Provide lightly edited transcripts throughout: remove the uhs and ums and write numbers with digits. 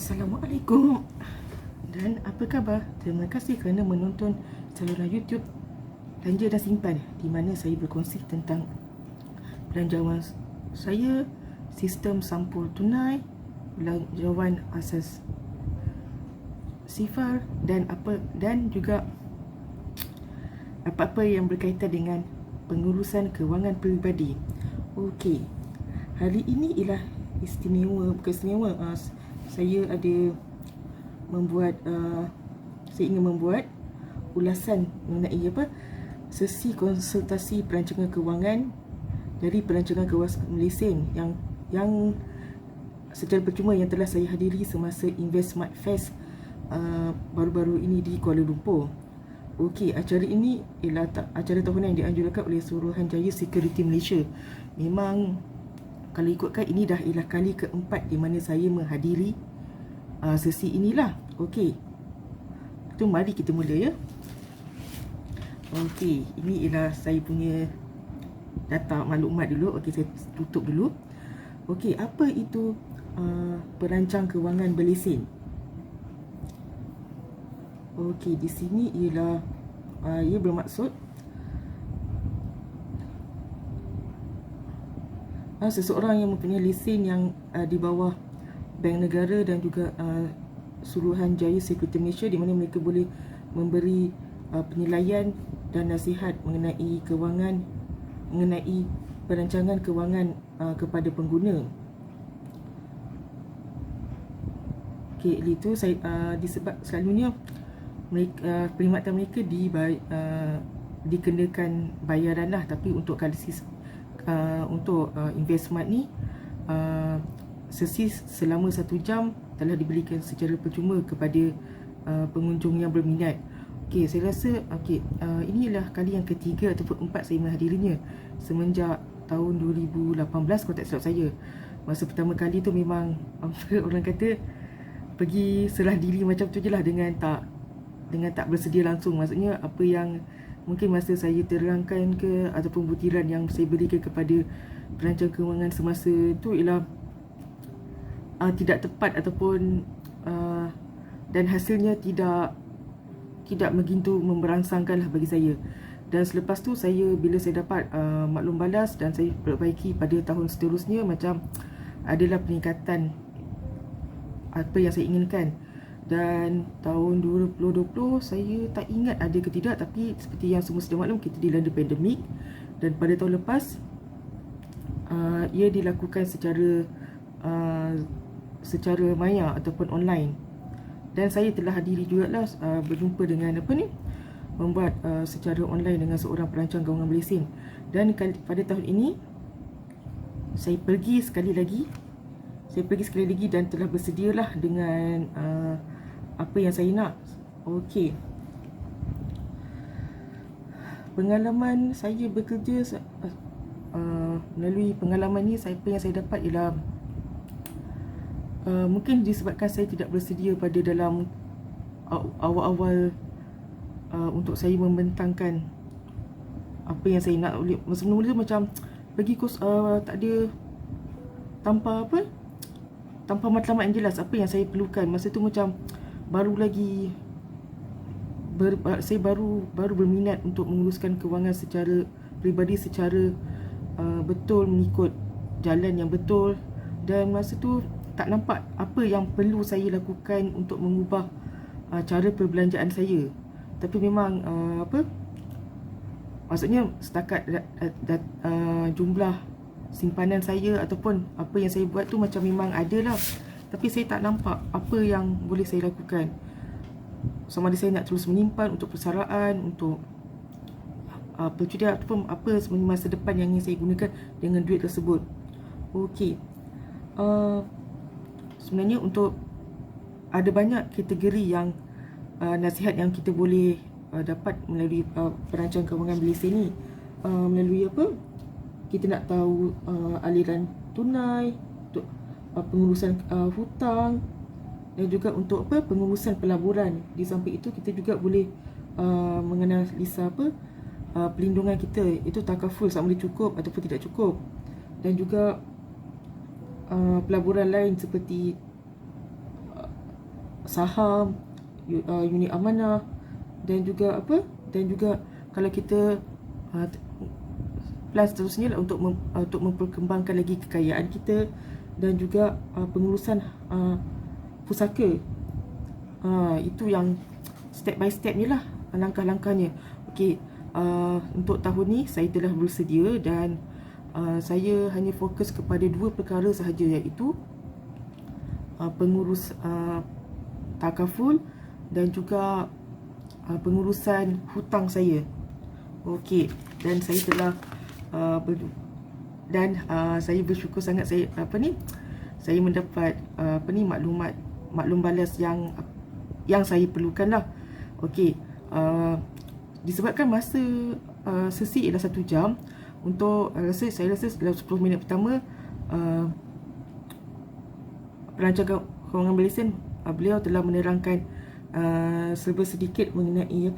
Assalamualaikum dan apa khabar? Terima kasih kerana menonton saluran YouTube Belanja dan Simpan, di mana saya berkongsi tentang belanjawan saya, sistem sampul tunai, belanjawan asas sifar dan juga apa-apa yang berkaitan dengan pengurusan kewangan peribadi. Okey, hari ini ialah saya ingin membuat ulasan mengenai sesi konsultasi perancangan kewangan dari perancangan kewangan Malaysia yang secara percuma yang telah saya hadiri semasa Invest Smart Fest baru-baru ini di Kuala Lumpur. Okey, acara ini ialah acara tahunan yang dianjurkan oleh Suruhanjaya Security Malaysia. Memang kalau ikutkan ini dah ialah kali keempat di mana saya menghadiri sesi inilah. Okey, itu mari kita mula ya. Okey, ini ialah saya punya data maklumat dulu. Okey, saya tutup dulu. Okey, apa itu perancang kewangan berlesen? Okey, di sini ialah ia bermaksud seseorang yang mempunyai lesen yang di bawah Bank Negara dan juga Suruhanjaya Security Malaysia, di mana mereka boleh memberi penilaian dan nasihat mengenai perancangan kewangan kepada pengguna. Okey, itu saya disebab selalunya mereka, perkhidmatan mereka dikenakan bayaran lah, tapi untuk kali untuk investment ni sesi selama 1 jam telah diberikan secara percuma kepada pengunjung yang berminat. Okey, saya rasa inilah kali yang ketiga ataupun empat saya menghadirinya semenjak tahun 2018 kalau tak silap saya. Masa pertama kali tu memang orang kata pergi serah diri macam tu je lah, dengan tak bersedia langsung. Maksudnya apa yang mungkin masa saya terangkan ke ataupun butiran yang saya berikan kepada perancang kewangan semasa tu ialah tidak tepat ataupun dan hasilnya tidak begitu memberangsangkan lah bagi saya. Dan selepas tu bila saya dapat maklum balas dan saya perbaiki pada tahun seterusnya, macam adalah peningkatan apa yang saya inginkan. Dan tahun 2020 saya tak ingat ada ke tidak, tapi seperti yang semua sudah maklum, kita dilanda pandemik. Dan pada tahun lepas ia dilakukan secara maya ataupun online. Dan saya telah hadiri jugalah berjumpa dengan membuat secara online dengan seorang perancang kewangan Malaysia. Dan pada tahun ini saya pergi sekali lagi dan telah bersedialah dengan apa yang saya nak. Okey, pengalaman saya bekerja melalui pengalaman ni, apa yang saya dapat ialah mungkin disebabkan saya tidak bersedia pada dalam awal-awal untuk saya membentangkan apa yang saya nak. Mula-mula tu macam pergi kos tak ada, tanpa matlamat yang jelas apa yang saya perlukan. Masa tu macam saya baru berminat untuk menguruskan kewangan secara peribadi, secara betul, mengikut jalan yang betul. Dan masa tu tak nampak apa yang perlu saya lakukan untuk mengubah cara perbelanjaan saya. Tapi memang maksudnya setakat jumlah simpanan saya ataupun apa yang saya buat tu macam memang ada lah, tapi saya tak nampak apa yang boleh saya lakukan. Sama ada saya nak terus menyimpan untuk persaraan, untuk percutian ataupun apa sebenarnya masa depan yang ingin saya gunakan dengan duit tersebut. Okey, sebenarnya untuk ada banyak kategori yang nasihat yang kita boleh dapat melalui perancang kewangan Malaysia ni. Melalui kita nak tahu aliran tunai, untuk pengurusan hutang, dan juga untuk pengurusan pelaburan. Di samping itu kita juga boleh menganalisa pelindungan kita, itu takaful sama ada cukup ataupun tidak cukup. Dan juga pelaburan lain seperti saham, unit amanah, dan juga kalau kita plan seterusnya untuk memperkembangkan lagi kekayaan kita, dan juga pengurusan pusaka. Itu yang step by step ni lah, langkah-langkahnya. Okey, untuk tahun ni saya telah bersedia, dan saya hanya fokus kepada 2 perkara sahaja, iaitu pengurus takaful dan juga pengurusan hutang saya. Okey, dan saya telah saya bersyukur sangat saya mendapat maklum balas yang saya perlukan lah. Okey, disebabkan masa sesi ialah 1 jam, untuk saya rasa dalam 10 minit pertama perancang kewangan Malaysian, beliau telah menerangkan serba sedikit mengenai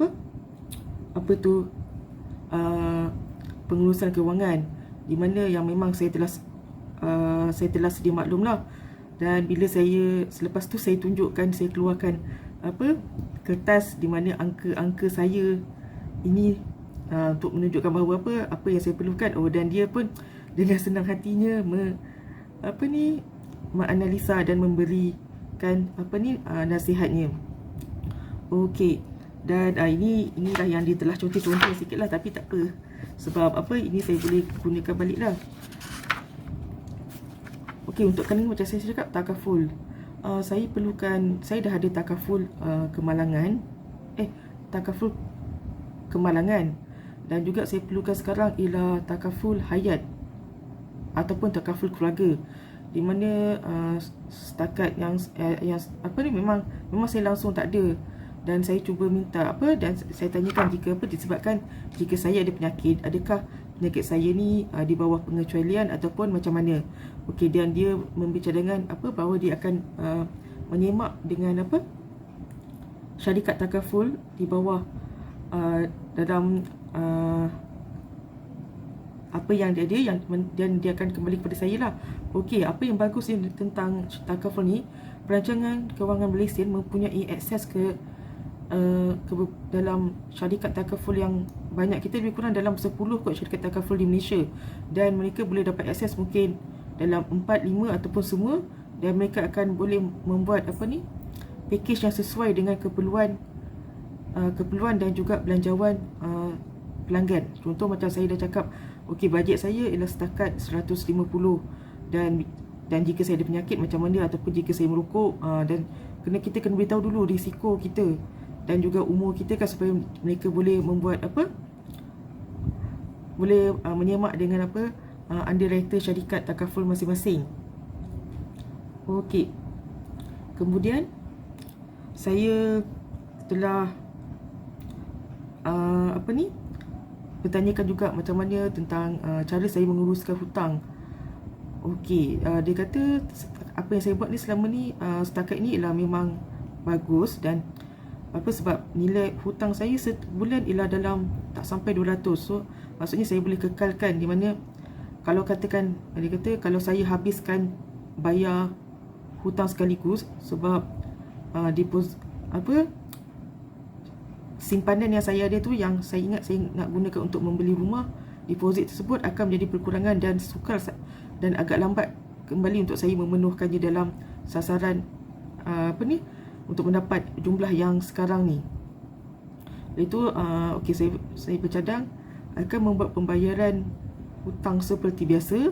apa tu pengurusan kewangan, di mana yang memang saya telah sedia maklum lah. Dan bila selepas tu saya keluarkan kertas di mana angka-angka saya ini, untuk menunjukkan bahawa apa yang saya perlukan. Dan dia pun dengan senang hatinya menganalisa dan memberikan nasihatnya. Okey, dan inilah yang dia telah contoh-contoh sikit lah, tapi tak apa, sebab ini saya boleh gunakan balik lah. Okey, untuk kali ni macam saya cakap, takaful, saya dah ada takaful kemalangan, dan juga saya perlukan sekarang ialah takaful hayat ataupun takaful keluarga, di mana setakat yang memang saya langsung tak ada. Dan saya cuba minta dan saya tanyakan disebabkan jika saya ada penyakit, adakah penyakit saya ni di bawah pengecualian ataupun macam mana. Okey, dan dia memberi cadangan bahawa dia akan menyemak dengan syarikat takaful di bawah dalam apa yang dia ada, dan dia akan kembali kepada saya lah. Okey, apa yang bagus tentang takaful ni, perancangan kewangan Malaysia mempunyai akses ke dalam syarikat takaful yang banyak. Kita lebih kurang dalam 10 kot syarikat takaful di Malaysia, dan mereka boleh dapat akses mungkin dalam 4, 5 ataupun semua, dan mereka akan boleh membuat package yang sesuai dengan keperluan dan juga belanjawan pelanggan. Contoh macam saya dah cakap, okey, bajet saya ialah setakat 150, dan jika saya ada penyakit macam mana, ataupun jika saya merokok, dan kita kena beritahu dulu risiko kita dan juga umur kita kan, supaya mereka boleh membuat boleh menyemak dengan underwriter syarikat takaful masing-masing. Okey, kemudian saya telah bertanyakan juga macam mana tentang cara saya menguruskan hutang. Okey, dia kata apa yang saya buat ni selama ni setakat ni ialah memang bagus, dan sebab nilai hutang saya sebulan ialah dalam tak sampai 200. So maksudnya saya boleh kekalkan, di mana kalau katakan dia kata kalau saya habiskan bayar hutang sekaligus, sebab deposit simpanan yang saya ada tu, yang saya ingat saya nak gunakan untuk membeli rumah, deposit tersebut akan menjadi perkurangan dan sukar dan agak lambat kembali untuk saya memenuhkannya dalam sasaran untuk mendapat jumlah yang sekarang ni. Itu okey, saya bercadang akan membuat pembayaran hutang seperti biasa,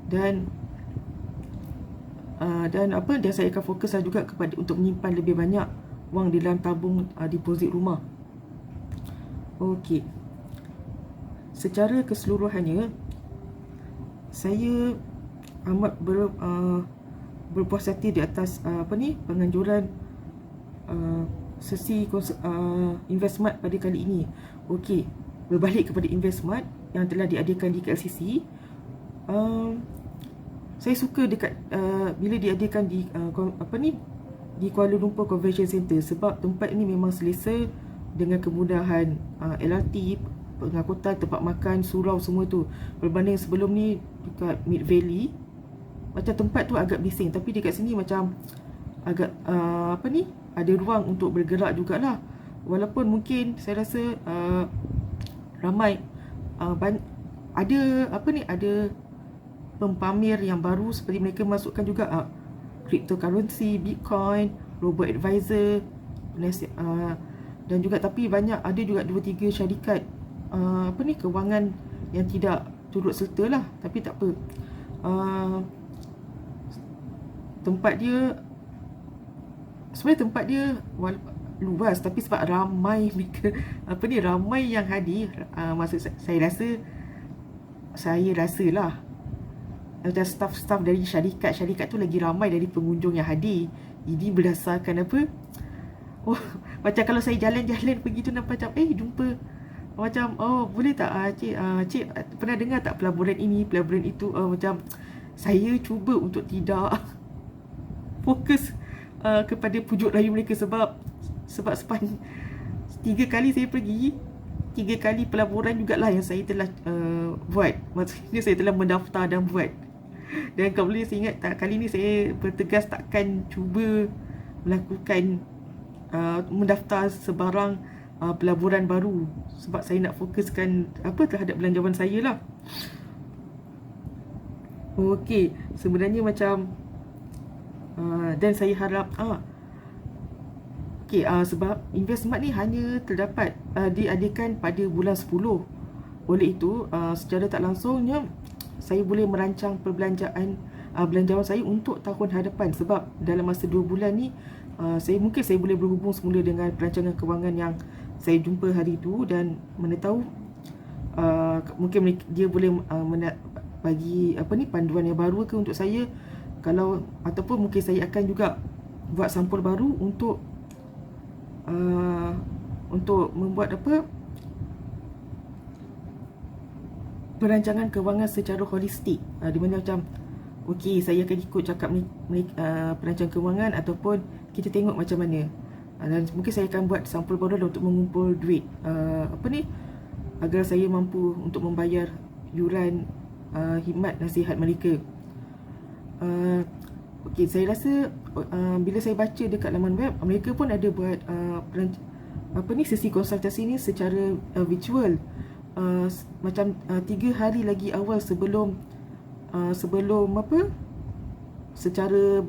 dan saya akan fokuslah juga kepada untuk menyimpan lebih banyak wang di dalam tabung deposit rumah. Okey, secara keseluruhannya saya amat berpuas hati di atas penganjuran sesi Investmart pada kali ini. Okey, berbalik kepada Investmart yang telah diadakan di KLCC, saya suka bila diadakan di Kuala Lumpur Convention Center, sebab tempat ini memang selesa dengan kemudahan LRT, pengangkutan, tempat makan, surau, semua tu. Berbanding sebelum ni dekat Mid Valley, macam tempat tu agak bising, tapi dekat sini macam agak ada ruang untuk bergerak jugalah. Walaupun mungkin saya rasa ramai ada pempamer yang baru seperti mereka masukkan juga cryptocurrency, Bitcoin, robo advisor, dan juga tapi ada juga 2-3 syarikat kewangan yang tidak turut serta lah. Tapi tak apa, tempat dia luas, tapi sebab ramai mereka ramai yang hadir, maksud saya rasa lah macam staff dari syarikat tu lagi ramai dari pengunjung yang hadir. Ini berdasarkan macam kalau saya jalan-jalan pergi tu nampak macam jumpa macam boleh tak cik pernah dengar tak pelaburan ini, pelaburan itu. Macam saya cuba untuk tidak fokus kepada pujuk rayu mereka, sebab 3 kali saya pergi, 3 kali pelaburan jugalah yang saya telah buat. Maksudnya saya telah mendaftar dan buat. Dan kalau boleh saya ingat kali ni saya bertegas takkan cuba melakukan mendaftar sebarang pelaburan baru, sebab saya nak fokuskan terhadap belanjawan saya lah. Okey, sebenarnya macam dan saya harap sebab InvestSmart ni hanya terdapat diadakan pada bulan 10. Oleh itu secara tak langsungnya saya boleh merancang belanjawan saya untuk tahun hadapan, sebab dalam masa 2 bulan ni saya boleh berhubung semula dengan perancangan kewangan yang saya jumpa hari itu, dan mana tahu mungkin dia boleh bagi panduan yang baru ke untuk saya, ataupun mungkin saya akan juga buat sampul baru untuk membuat perancangan kewangan secara holistik, di mana macam saya akan ikut cakap perancangan kewangan, ataupun kita tengok macam mana, dan mungkin saya akan buat sampul baru untuk mengumpul duit agar saya mampu untuk membayar yuran khidmat nasihat mereka. Saya rasa bila saya baca dekat laman web, mereka pun ada buat sesi konsultasi ni secara virtual, macam 3 hari lagi awal sebelum secara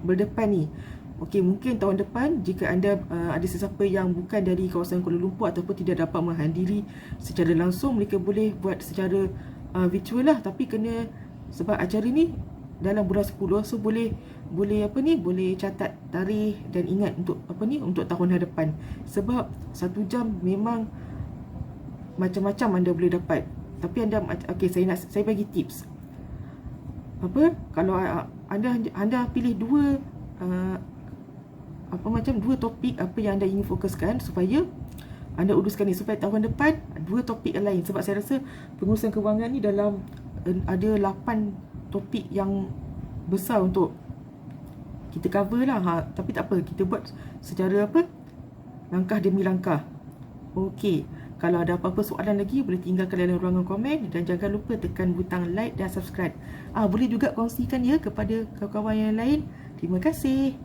berdepan ni. Mungkin tahun depan jika anda ada sesiapa yang bukan dari kawasan Kuala Lumpur ataupun tidak dapat menghadiri secara langsung, mereka boleh buat secara virtual lah. Tapi kena, sebab acara ni dalam bulan 10, so boleh catat tarikh dan ingat untuk tahun hadapan. Sebab 1 jam memang macam-macam anda boleh dapat. Tapi saya bagi tips. Kalau anda pilih dua topik yang anda ingin fokuskan, supaya anda uruskan ni supaya tahun depan 2 topik yang lain. Sebab saya rasa pengurusan kewangan ni dalam ada 8 topik yang besar untuk kita cover lah. Tapi tak apa, kita buat secara langkah demi langkah. Kalau ada apa-apa soalan lagi, boleh tinggalkan dalam ruangan komen, dan jangan lupa tekan butang like dan subscribe. Boleh juga kongsikan kepada kawan-kawan yang lain. Terima kasih.